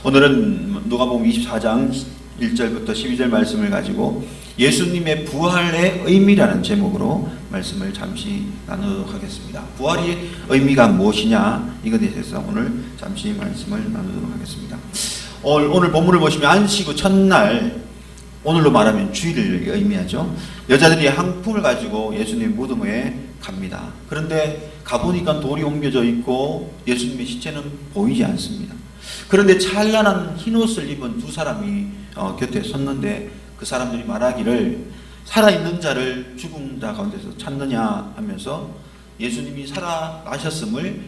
오늘은 누가복음 24장 1절부터 12절 말씀을 가지고 예수님의 부활의 의미라는 제목으로 말씀을 잠시 나누도록 하겠습니다. 부활의 의미가 무엇이냐, 이것에 대해서 오늘 잠시 말씀을 나누도록 하겠습니다. 오늘 본문을 보시면 안식 후 첫날, 오늘로 말하면 주일을 의미하죠. 여자들이 항품을 가지고 예수님 무덤에 갑니다. 그런데 가보니까 돌이 옮겨져 있고 예수님의 시체는 보이지 않습니다. 그런데 찬란한 흰옷을 입은 두 사람이 곁에 섰는데 그 사람들이 말하기를 살아있는 자를 죽은 자 가운데서 찾느냐 하면서 예수님이 살아나셨음을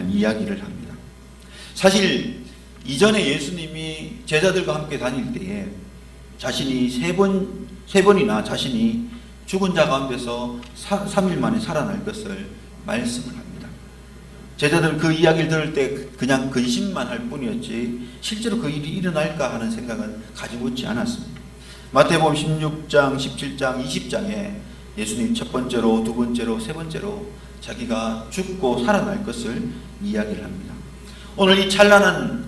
이야기를 합니다. 사실 이전에 예수님이 제자들과 함께 다닐 때에 자신이 세 번이나 자신이 죽은 자 가운데서 3일 만에 살아날 것을 말씀을 합니다. 제자들은 그 이야기를 들을 때 그냥 근심만 할 뿐이었지 실제로 그 일이 일어날까 하는 생각은 가지고 있지 않았습니다. 마태복음 16장, 17장, 20장에 예수님 첫 번째로, 두 번째로, 세 번째로 자기가 죽고 살아날 것을 이야기를 합니다. 오늘 이 찬란한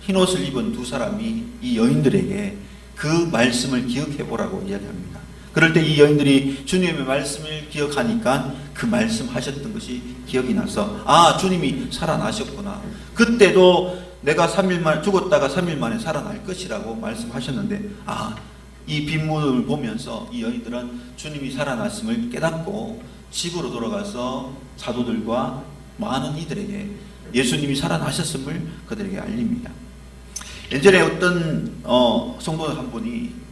흰옷을 입은 두 사람이 이 여인들에게 그 말씀을 기억해 보라고 이야기합니다. 그럴 때 이 여인들이 주님의 말씀을 기억하니까 그 말씀하셨던 것이 기억이 나서 주님이 살아나셨구나. 그때도 내가 죽었다가 3일 만에 살아날 것이라고 말씀하셨는데 이 빈문을 보면서 이 여인들은 주님이 살아났음을 깨닫고 집으로 돌아가서 사도들과 많은 이들에게 예수님이 살아나셨음을 그들에게 알립니다. 예전에 어떤 성도 한 분이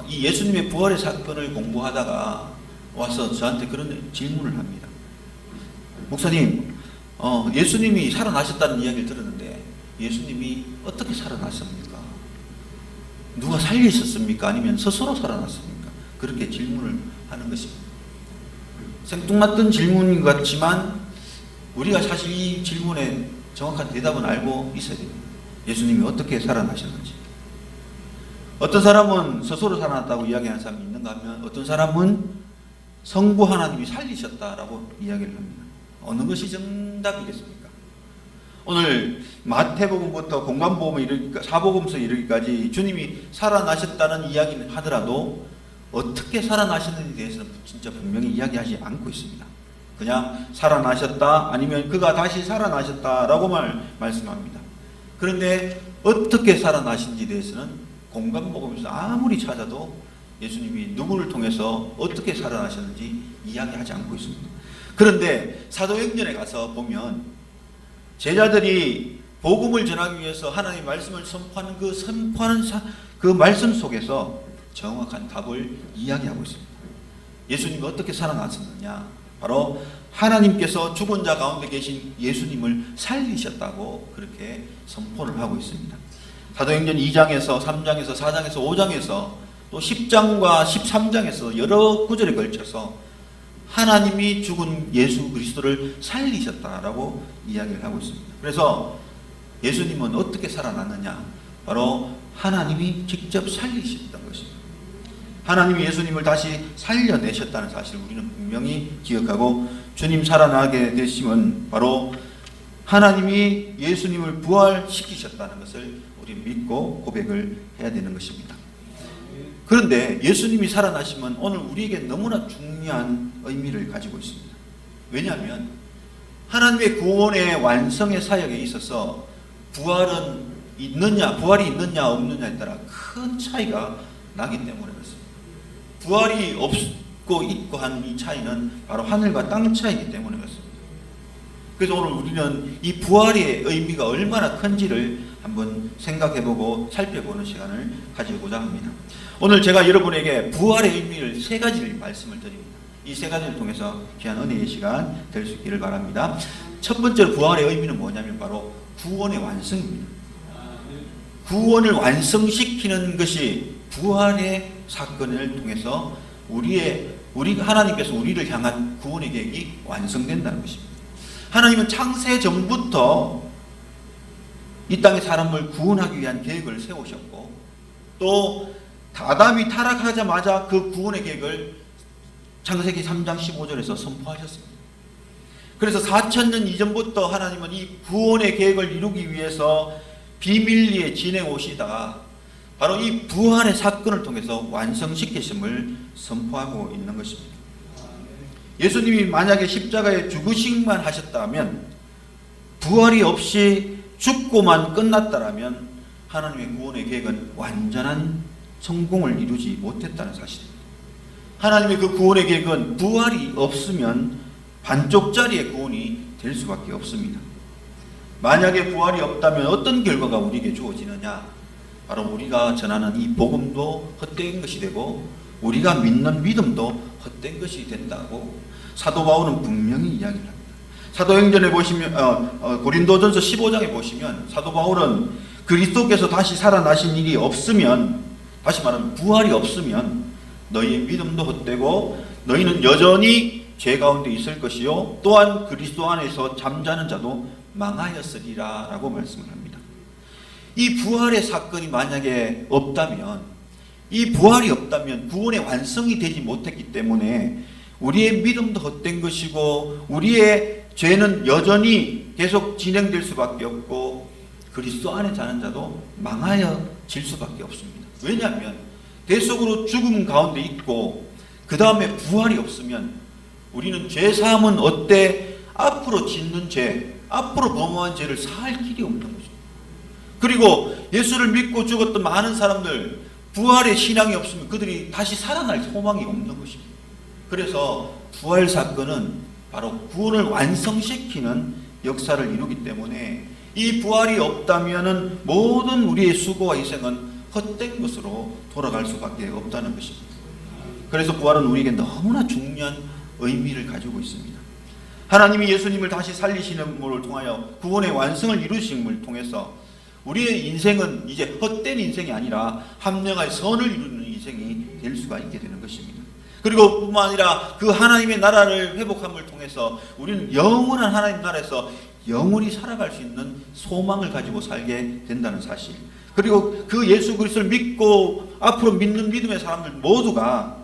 이 예수님의 부활의 사건을 공부하다가 와서 저한테 그런 질문을 합니다. 목사님, 예수님이 살아나셨다는 이야기를 들었는데 예수님이 어떻게 살아났습니까? 누가 살리셨습니까? 아니면 스스로 살아났습니까? 그렇게 질문을 하는 것입니다. 생뚱맞던 질문인 것 같지만 우리가 사실 이 질문에 정확한 대답은 알고 있어야 됩니다. 예수님이 어떻게 살아나셨는지. 어떤 사람은 스스로 살아났다고 이야기하는 사람이 있는가 하면 어떤 사람은 성부 하나님이 살리셨다라고 이야기를 합니다. 어느 것이 정답이겠습니까? 오늘 마태복음부터 공관복음에 이르기까지, 사복음서에 이르기까지 주님이 살아나셨다는 이야기는 하더라도 어떻게 살아나셨는지에 대해서는 진짜 분명히 이야기하지 않고 있습니다. 그냥 살아나셨다, 아니면 그가 다시 살아나셨다라고만 말씀합니다. 그런데 어떻게 살아나신지에 대해서는 공관복음에서 아무리 찾아도 예수님이 누구를 통해서 어떻게 살아나셨는지 이야기하지 않고 있습니다. 그런데 사도행전에 가서 보면 제자들이 복음을 전하기 위해서 하나님의 말씀을 선포하는 그 말씀 속에서 정확한 답을 이야기하고 있습니다. 예수님이 어떻게 살아나셨느냐? 바로 하나님께서 죽은 자 가운데 계신 예수님을 살리셨다고 그렇게 선포를 하고 있습니다. 사도행전 2장에서 3장에서 4장에서 5장에서 또 10장과 13장에서 여러 구절에 걸쳐서 하나님이 죽은 예수 그리스도를 살리셨다라고 이야기를 하고 있습니다. 그래서 예수님은 어떻게 살아났느냐? 바로 하나님이 직접 살리셨던 것입니다. 하나님이 예수님을 다시 살려내셨다는 사실을 우리는 분명히 기억하고 주님 살아나게 되시면 바로 하나님이 예수님을 부활시키셨다는 것을 우리 믿고 고백을 해야 되는 것입니다. 그런데 예수님이 살아나시면 오늘 우리에게 너무나 중요한 의미를 가지고 있습니다. 왜냐하면 하나님의 구원의 완성의 사역에 있어서 부활이 있느냐 없느냐에 따라 큰 차이가 나기 때문에 그렇습니다. 부활이 없고 있고 한 이 차이는 바로 하늘과 땅 차이이기 때문에 그렇습니다. 그래서 오늘 우리는 이 부활의 의미가 얼마나 큰지를 한번 생각해보고 살펴보는 시간을 가지고자 합니다. 오늘 제가 여러분에게 부활의 의미를 세 가지를 말씀을 드립니다. 이 세 가지를 통해서 귀한 은혜의 시간 될 수 있기를 바랍니다. 첫 번째로 부활의 의미는 뭐냐면 바로 구원의 완성입니다. 구원을 완성시키는 것이 부활의 사건을 통해서 하나님께서 우리를 향한 구원의 계획이 완성된다는 것입니다. 하나님은 창세 전부터 이 땅의 사람을 구원하기 위한 계획을 세우셨고 또 아담이 타락하자마자 그 구원의 계획을 창세기 3장 15절에서 선포하셨습니다. 그래서 4000년 이전부터 하나님은 이 구원의 계획을 이루기 위해서 비밀리에 지내 오시다 바로 이 부활의 사건을 통해서 완성시키심을 선포하고 있는 것입니다. 예수님이 만약에 십자가에 죽으시기만 하셨다면, 부활이 없이 죽고만 끝났다면 하나님의 구원의 계획은 완전한 성공을 이루지 못했다는 사실입니다. 하나님의 그 구원의 계획은 부활이 없으면 반쪽짜리의 구원이 될 수밖에 없습니다. 만약에 부활이 없다면 어떤 결과가 우리에게 주어지느냐? 바로 우리가 전하는 이 복음도 헛된 것이 되고 우리가 믿는 믿음도 헛된 것이 된다고 사도 바울은 분명히 이야기를 합니다. 사도행전에 보시면 고린도전서 15장에 보시면 사도 바울은 그리스도께서 다시 살아나신 일이 없으면, 다시 말하면 부활이 없으면 너희의 믿음도 헛되고 너희는 여전히 죄 가운데 있을 것이요 또한 그리스도 안에서 잠자는 자도 망하였으리라 라고 말씀을 합니다. 이 부활의 사건이 만약에 없다면, 이 부활이 없다면 구원의 완성이 되지 못했기 때문에 우리의 믿음도 헛된 것이고 우리의 죄는 여전히 계속 진행될 수밖에 없고 그리스도 안에 자는 자도 망하여질 수밖에 없습니다. 왜냐하면 대속으로 죽음 가운데 있고 그 다음에 부활이 없으면 우리는 죄사함은 어때? 앞으로 짓는 죄, 앞으로 범한 죄를 사할 길이 없는 거죠. 그리고 예수를 믿고 죽었던 많은 사람들, 부활의 신앙이 없으면 그들이 다시 살아날 소망이 없는 것입니다. 그래서 부활 사건은 바로 구원을 완성시키는 역사를 이루기 때문에 이 부활이 없다면 모든 우리의 수고와 희생은 헛된 것으로 돌아갈 수밖에 없다는 것입니다. 그래서 부활은 우리에게 너무나 중요한 의미를 가지고 있습니다. 하나님이 예수님을 다시 살리시는 것을 통하여 구원의 완성을 이루심을 통해서 우리의 인생은 이제 헛된 인생이 아니라 합력하여 선을 이루는 인생이 될 수가 있게 되는 것입니다. 그리고 뿐만 아니라 그 하나님의 나라를 회복함을 통해서 우리는 영원한 하나님 나라에서 영원히 살아갈 수 있는 소망을 가지고 살게 된다는 사실, 그리고 그 예수 그리스도를 믿고 앞으로 믿는 믿음의 사람들 모두가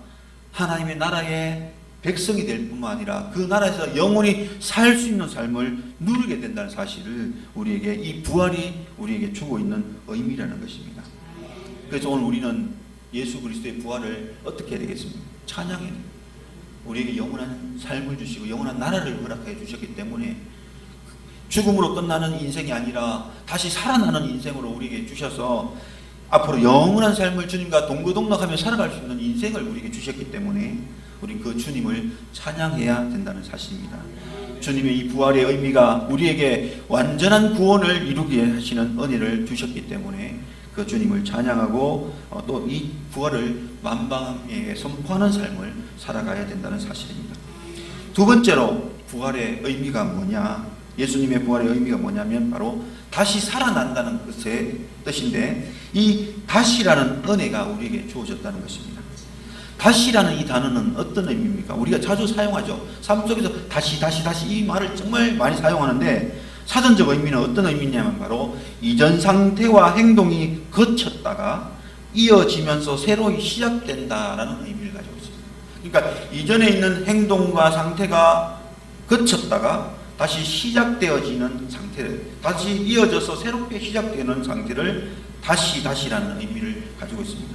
하나님의 나라의 백성이 될 뿐만 아니라 그 나라에서 영원히 살 수 있는 삶을 누리게 된다는 사실을 우리에게 이 부활이 우리에게 주고 있는 의미라는 것입니다. 그래서 오늘 우리는 예수 그리스도의 부활을 어떻게 해야 되겠습니까? 찬양해. 우리에게 영원한 삶을 주시고 영원한 나라를 허락해 주셨기 때문에 죽음으로 끝나는 인생이 아니라 다시 살아나는 인생으로 우리에게 주셔서 앞으로 영원한 삶을 주님과 동고동락하며 살아갈 수 있는 인생을 우리에게 주셨기 때문에 우리 그 주님을 찬양해야 된다는 사실입니다. 주님의 이 부활의 의미가 우리에게 완전한 구원을 이루게 하시는 은혜를 주셨기 때문에 그 주님을 찬양하고 또 이 부활을 만방에 선포하는 삶을 살아가야 된다는 사실입니다. 두 번째로 부활의 의미가 뭐냐? 예수님의 부활의 의미가 뭐냐면 바로 다시 살아난다는 것의 뜻인데, 이 다시라는 은혜가 우리에게 주어졌다는 것입니다. 다시라는 이 단어는 어떤 의미입니까? 우리가 자주 사용하죠. 삶 속에서 다시 이 말을 정말 많이 사용하는데 사전적 의미는 어떤 의미냐면 바로 이전 상태와 행동이 거쳤다가 이어지면서 새로 시작된다라는 의미를 가지고 있습니다. 그러니까 이전에 있는 행동과 상태가 거쳤다가 다시 시작되어지는 상태를, 다시 이어져서 새롭게 시작되는 상태를 다시라는 의미를 가지고 있습니다.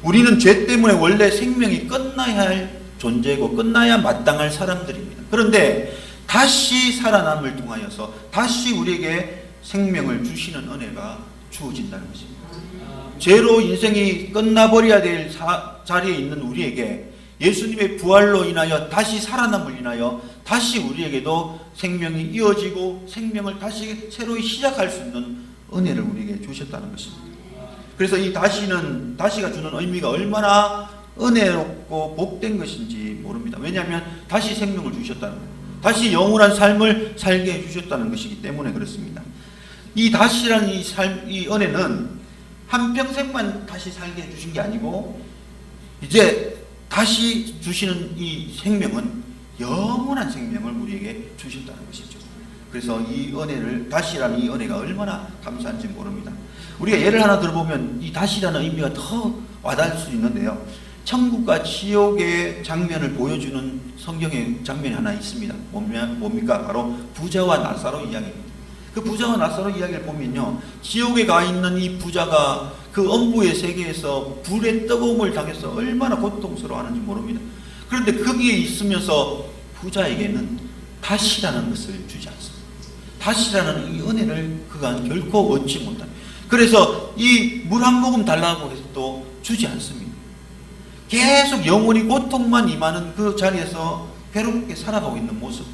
우리는 죄 때문에 원래 생명이 끝나야 할 존재고 끝나야 마땅할 사람들입니다. 그런데 다시 살아남을 통하여서 다시 우리에게 생명을 주시는 은혜가 주어진다는 것입니다. 죄로 인생이 끝나버려야 될 자리에 있는 우리에게 예수님의 부활로 인하여 다시 살아남을 인하여 다시 우리에게도 생명이 이어지고 생명을 다시 새로이 시작할 수 있는 은혜를 우리에게 주셨다는 것입니다. 그래서 이 다시가 주는 의미가 얼마나 은혜롭고 복된 것인지 모릅니다. 왜냐하면 다시 생명을 주셨다는 거예요. 다시 영원한 삶을 살게 해주셨다는 것이기 때문에 그렇습니다. 이 다시라는 이 은혜는 한평생만 다시 살게 해주신 게 아니고 이제 다시 주시는 이 생명은 영원한 생명을 우리에게 주셨다는 것이죠. 그래서 이 은혜를, 다시라는 이 은혜가 얼마나 감사한지 모릅니다. 우리가 예를 하나 들어보면 이 다시라는 의미가 더 와닿을 수 있는데요. 천국과 지옥의 장면을 보여주는 성경의 장면이 하나 있습니다. 뭡니까? 바로 부자와 나사로 이야기입니다. 그 부자와 나사로 이야기를 보면요, 지옥에 가 있는 이 부자가 그 엄부의 세계에서 불의 뜨거움을 당해서 얼마나 고통스러워하는지 모릅니다. 그런데 거기에 있으면서 부자에게는 다시라는 것을 주지 않습니다. 다시라는 이 은혜를 그가 결코 얻지 못합니다. 그래서 이 물 한 모금 달라고 해도 주지 않습니다. 계속 영원히 고통만 임하는 그 자리에서 괴롭게 살아가고 있는 모습,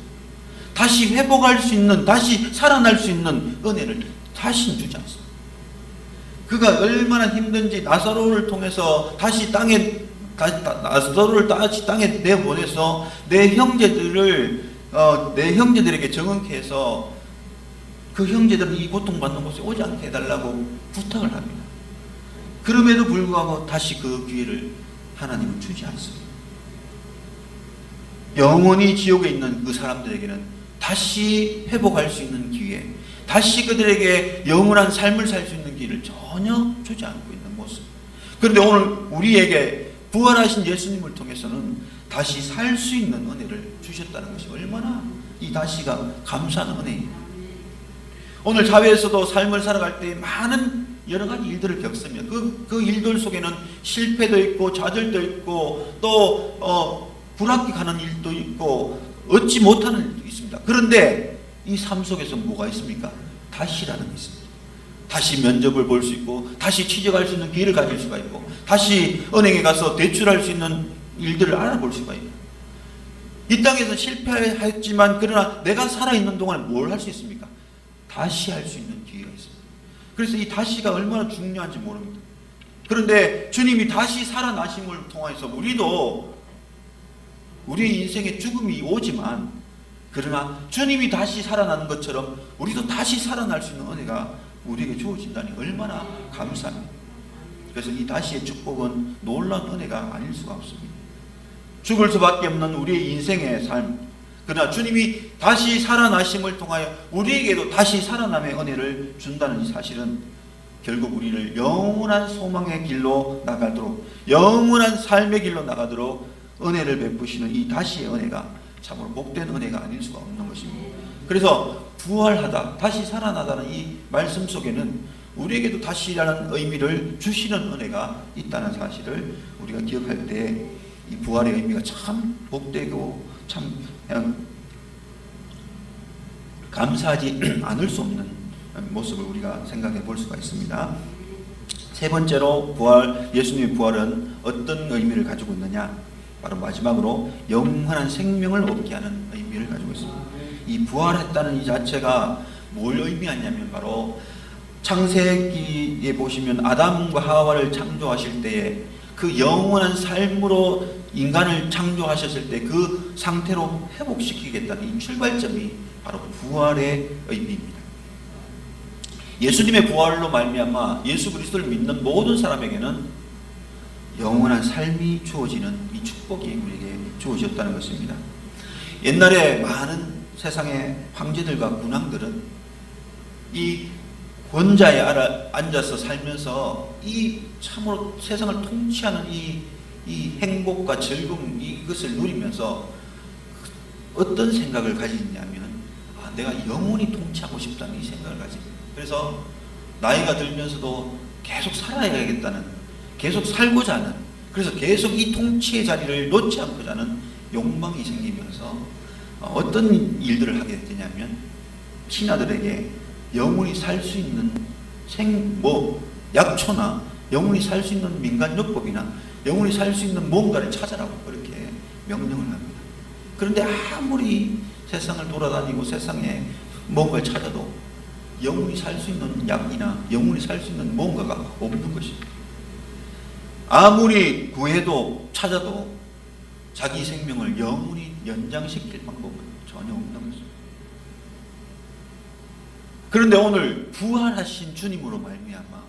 다시 회복할 수 있는, 다시 살아날 수 있는 은혜를 다시는 주지 않습니다. 그가 얼마나 힘든지 나사로를 통해서 다시 땅에 내보내서 내 형제들에게 정언케 해서 그 형제들은 이 고통받는 곳에 오지 않게 해달라고 부탁을 합니다. 그럼에도 불구하고 다시 그 기회를 하나님은 주지 않습니다. 영원히 지옥에 있는 그 사람들에게는 다시 회복할 수 있는 기회, 다시 그들에게 영원한 삶을 살 수 있는 기회를 전혀 주지 않고 있는 모습. 그런데 오늘 우리에게 부활하신 예수님을 통해서는 다시 살 수 있는 은혜를 주셨다는 것이 얼마나 이 다시가 감사한 은혜입니다. 오늘 사회에서도 삶을 살아갈 때 많은 여러 가지 일들을 겪습니다. 그 일들 속에는 실패도 있고 좌절도 있고 또 불합격하는 일도 있고 얻지 못하는 일도 있습니다. 그런데 이 삶 속에서 뭐가 있습니까? 다시라는 게 있습니다. 다시 면접을 볼 수 있고 다시 취직할 수 있는 기회를 가질 수가 있고 다시 은행에 가서 대출할 수 있는 일들을 알아볼 수가 있고, 이 땅에서 실패했지만 그러나 내가 살아있는 동안에 뭘 할 수 있습니까? 다시 할 수 있는 기회가 있습니다. 그래서 이 다시가 얼마나 중요한지 모릅니다. 그런데 주님이 다시 살아나심을 통해서 우리도 우리 인생에 죽음이 오지만, 그러나 주님이 다시 살아나는 것처럼 우리도 다시 살아날 수 있는 은혜가 우리에게 주어진다니 얼마나 감사합니다. 그래서 이 다시의 축복은 놀라운 은혜가 아닐 수가 없습니다. 죽을 수밖에 없는 우리의 인생의 삶, 그러나 주님이 다시 살아나심을 통하여 우리에게도 다시 살아남의 은혜를 준다는 이 사실은 결국 우리를 영원한 소망의 길로 나가도록, 영원한 삶의 길로 나가도록 은혜를 베푸시는 이 다시의 은혜가 참으로 복된 은혜가 아닐 수가 없는 것입니다. 그래서 부활하다, 다시 살아나다는 이 말씀 속에는 우리에게도 다시라는 의미를 주시는 은혜가 있다는 사실을 우리가 기억할 때 이 부활의 의미가 참 복되고 참 감사하지 않을 수 없는 모습을 우리가 생각해 볼 수가 있습니다. 세 번째로 예수님의 부활은 어떤 의미를 가지고 있느냐? 바로 마지막으로 영원한 생명을 얻게 하는 의미를 가지고 있습니다. 이 부활했다는 이 자체가 뭘 의미하냐면 바로 창세기에 보시면 아담과 하와를 창조하실 때에 그 영원한 삶으로 인간을 창조하셨을 때 그 상태로 회복시키겠다는 이 출발점이 바로 부활의 의미입니다. 예수님의 부활로 말미암아 예수 그리스도를 믿는 모든 사람에게는 영원한 삶이 주어지는 이 축복이 우리에게 주어졌다는 것입니다. 옛날에 많은 세상의 황제들과 군왕들은 이 권자에 앉아서 살면서 이 참으로 세상을 통치하는 이 행복과 즐거움 이것을 누리면서 어떤 생각을 가지냐면 내가 영원히 통치하고 싶다는 이 생각을 가집니다. 그래서 나이가 들면서도 계속 살아야겠다는, 계속 살고자 하는, 그래서 계속 이 통치의 자리를 놓지 않고자 하는 욕망이 생기면서 어떤 일들을 하게 되냐면 신하들에게 영원히 살 수 있는 약초나 영원히 살 수 있는 민간요법이나 영원히 살 수 있는 뭔가를 찾아라고 그렇게 명령을 합니다. 그런데 아무리 세상을 돌아다니고 세상에 뭔가를 찾아도 영원히 살 수 있는 약이나 영원히 살 수 있는 뭔가가 없는 것입니다. 아무리 구해도 찾아도 자기 생명을 영원히 연장시킬 방법은 전혀 없는 것입니다. 그런데 오늘 부활하신 주님으로 말미암아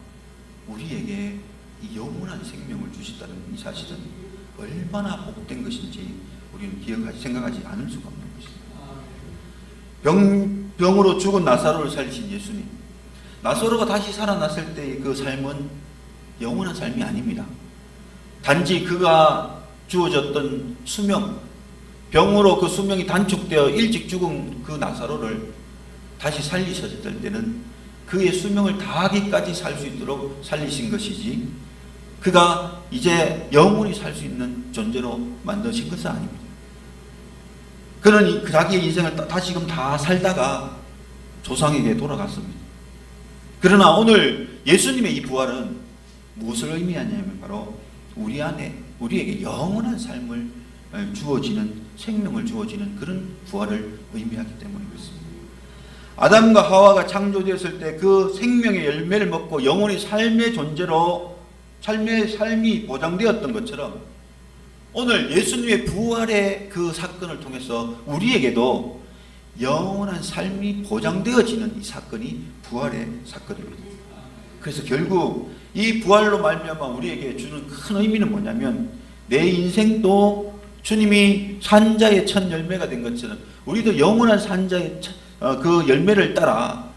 우리에게 이 영원한 생명을 주셨다는 이 사실은 얼마나 복된 것인지 우리는 생각하지 않을 수가 없는 것입니다. 병으로 죽은 나사로를 살리신 예수님, 나사로가 다시 살아났을 때의 그 삶은 영원한 삶이 아닙니다. 단지 그가 주어졌던 수명, 병으로 그 수명이 단축되어 일찍 죽은 그 나사로를 다시 살리셨을 때는 그의 수명을 다하기까지 살 수 있도록 살리신 것이지, 그가 이제 영원히 살 수 있는 존재로 만드신 것은 아닙니다. 그는 자기의 인생을 다시금 다 살다가 조상에게 돌아갔습니다. 그러나 오늘 예수님의 이 부활은 무엇을 의미하냐면 바로 우리 안에 우리에게 영원한 삶을 주어지는, 생명을 주어지는 그런 부활을 의미하기 때문에 그렇습니다. 아담과 하와가 창조되었을 때 그 생명의 열매를 먹고 영원히 삶의 존재로 삶이 보장되었던 것처럼 오늘 예수님의 부활의 그 사건을 통해서 우리에게도 영원한 삶이 보장되어지는 이 사건이 부활의 사건입니다. 그래서 결국 이 부활로 말미암아 우리에게 주는 큰 의미는 뭐냐면, 내 인생도 주님이 산자의 첫 열매가 된 것처럼 우리도 영원한 산자의 그 열매를 따라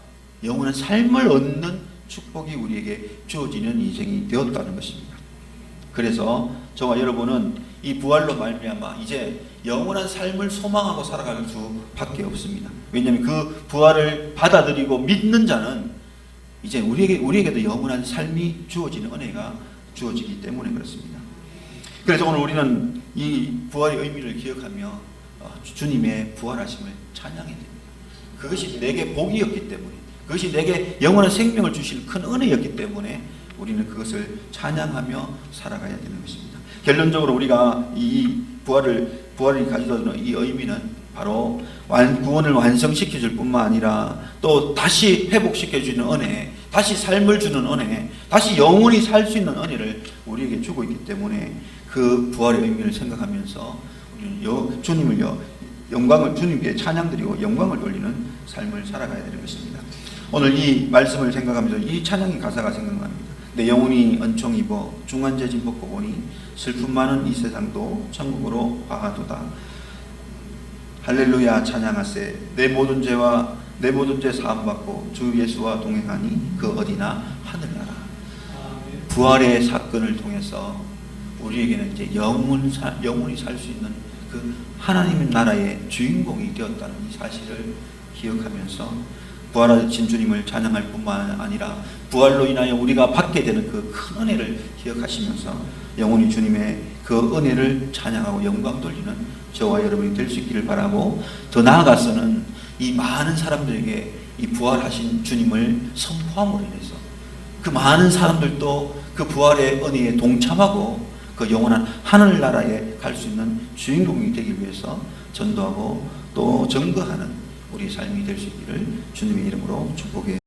영원한 삶을 얻는 축복이 우리에게 주어지는 인생이 되었다는 것입니다. 그래서 저와 여러분은 이 부활로 말미암아 이제 영원한 삶을 소망하고 살아갈 수밖에 없습니다. 왜냐하면 그 부활을 받아들이고 믿는 자는 이제 우리에게도 영원한 삶이 주어지는 은혜가 주어지기 때문에 그렇습니다. 그래서 오늘 우리는 이 부활의 의미를 기억하며 주님의 부활하심을 찬양해야 됩니다. 그것이 내게 복이었기 때문에, 그것이 내게 영원한 생명을 주실 큰 은혜였기 때문에 우리는 그것을 찬양하며 살아가야 되는 것입니다. 결론적으로 우리가 이 부활이 가지고 이 의미는 바로 구원을 완성시켜줄 뿐만 아니라 또 다시 회복시켜주는 은혜, 다시 삶을 주는 은혜, 다시 영원히 살 수 있는 은혜를 우리에게 주고 있기 때문에 그 부활의 의미를 생각하면서 우리는 주님께 찬양드리고 영광을 돌리는 삶을 살아가야 되는 것입니다. 오늘 이 말씀을 생각하면서 이 찬양의 가사가 생각납니다. 내 영혼이 은총 입어 중환제진 벗고 보니 슬픔 많은 이 세상도 천국으로 화하도다. 할렐루야 찬양하세. 내 모든 죄 사함받고 주 예수와 동행하니 그 어디나 하늘나라. 부활의 사건을 통해서 우리에게는 이제 영원히 살 수 있는 그 하나님의 나라의 주인공이 되었다는 이 사실을 기억하면서 부활하신 주님을 찬양할 뿐만 아니라 부활로 인하여 우리가 받게 되는 그 큰 은혜를 기억하시면서 영원히 주님의 그 은혜를 찬양하고 영광 돌리는 저와 여러분이 될 수 있기를 바라고, 더 나아가서는 이 많은 사람들에게 이 부활하신 주님을 선포함으로 인해서 그 많은 사람들도 그 부활의 은혜에 동참하고 그 영원한 하늘나라에 갈 수 있는 주인공이 되기 위해서 전도하고 또 증거하는 우리 삶이 될 수 있기를 주님의 이름으로 축복해